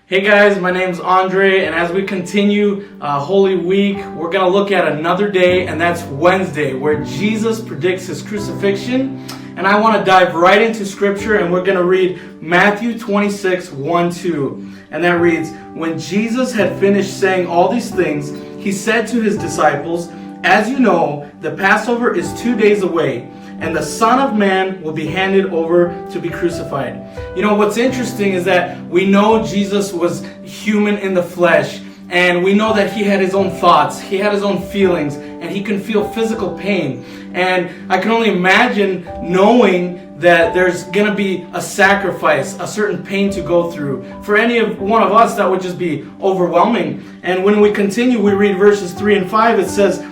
Hey guys, my name's Andre, and as we continue Holy Week, we're going to look at another day, and that's Wednesday, where Jesus predicts his crucifixion. And I want to dive right into Scripture, and we're going to read Matthew 26, 1-2. And that reads, "When Jesus had finished saying all these things, he said to his disciples, 'As you know, the Passover is 2 days away, and the Son of Man will be handed over to be crucified.'" You know, what's interesting is that we know Jesus was human in the flesh, and we know that he had his own thoughts, he had his own feelings, and he can feel physical pain. And I can only imagine knowing that there's going to be a sacrifice, a certain pain to go through. For any of one of us, that would just be overwhelming. And when we continue, we read verses 3 and 5, it says,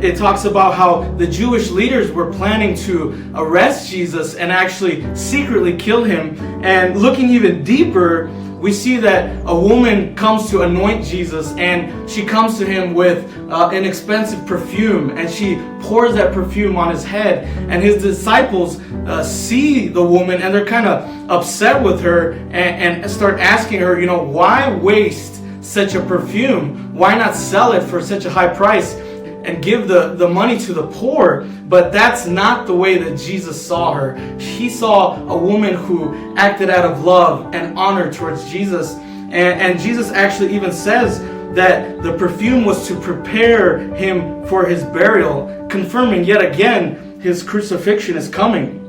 it talks about how the Jewish leaders were planning to arrest Jesus and actually secretly kill him. And looking even deeper, we see that a woman comes to anoint Jesus, and she comes to him with an expensive perfume, and she pours that perfume on his head. And his disciples see the woman, and they're kind of upset with her and start asking her, you know, why waste such a perfume? Why not sell it for such a high price and give the money to the poor? But that's not the way that Jesus saw her. He saw a woman who acted out of love and honor towards Jesus. And Jesus actually even says that the perfume was to prepare him for his burial, confirming yet again his crucifixion is coming.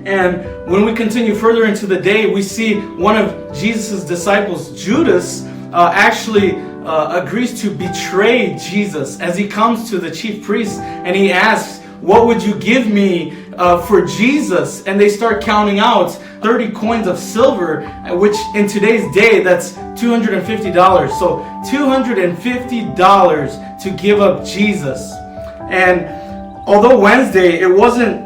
And when we continue further into the day, we see one of Jesus' disciples, Judas, actually agrees to betray Jesus as he comes to the chief priests, and he asks, "What would you give me for Jesus?" And they start counting out 30 coins of silver, which in today's day, that's $250. So $250 to give up Jesus. And although Wednesday, it wasn't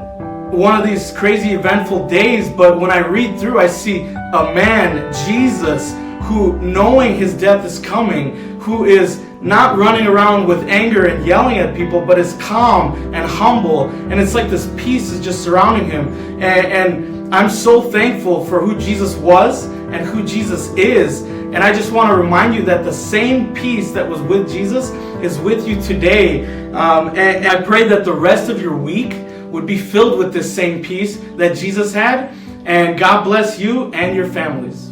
one of these crazy eventful days, but when I read through, I see a man, Jesus, who, knowing his death is coming, who is not running around with anger and yelling at people, but is calm and humble. And it's like this peace is just surrounding him. And I'm so thankful for who Jesus was and who Jesus is. And I just want to remind you that the same peace that was with Jesus is with you today. And I pray that the rest of your week would be filled with this same peace that Jesus had. And God bless you and your families.